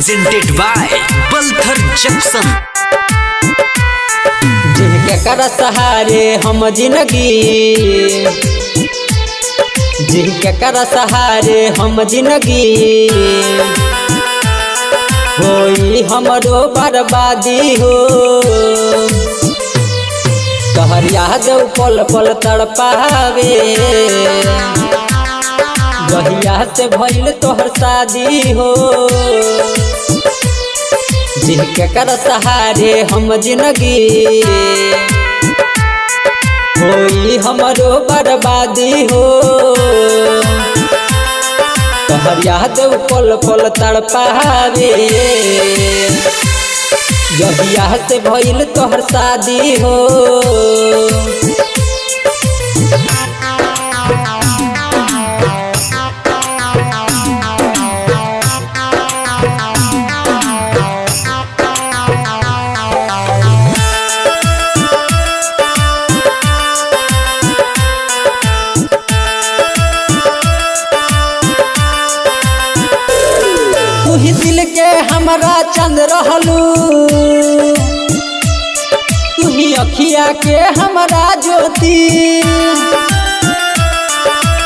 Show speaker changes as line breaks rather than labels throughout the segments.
presented by Balthar junction.
जिनके कर सहारे हम जिंदगी, जिनके कर सहारे हम जिंदगी, होई हमरो बर्बादी हो। तोहर याद पल पल तड़पावे, जहिया से भइल तोहर शादी हो। जिनके कर सहारे हम जिंदगी, होई हमरो बर्बादी हो। तोहर याद पल पल तड़पावे, जहिया से भइल तोहर शादी हो। तू ही दिल के हमारा चंद रहलू, तू ही अखिया के हमारा ज्योति।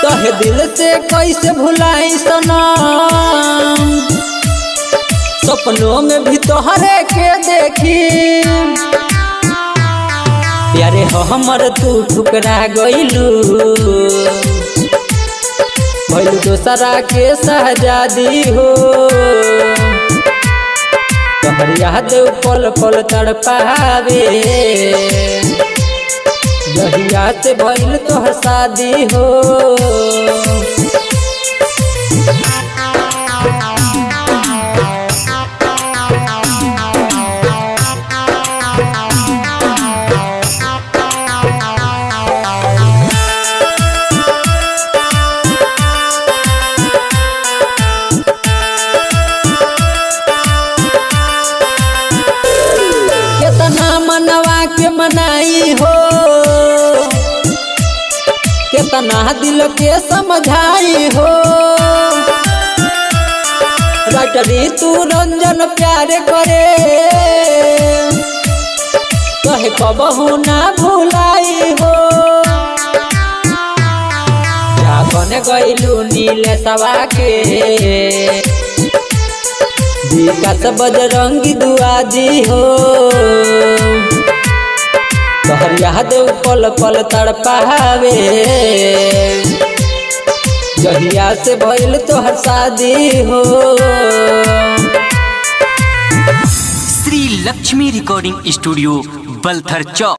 तोहे दिल से कैसे भुलाई सनम, सपनों में भी तोहरे के देखी। प्यारे हो हमर तू ठुकरा गइलू, भइल दोसरा के शहजादी हो। तोहर याद पल पल तड़पावे, जहिया से भइल तोहर शादी हो। केतना मनवा के मनाई हो, केतना दिल के समझाई हो। राइटरी तू रंजन प्यार करे, कहे कबहू ना भुलाई हो। क्या बन गइलू नीले सवा के, विकास बजरंगी दुआजी हो। तोहर याद पल पल तड़पावे, जहिया से भइल तोहर शादी हो।
श्री लक्ष्मी रिकॉर्डिंग स्टूडियो बलथर चौक।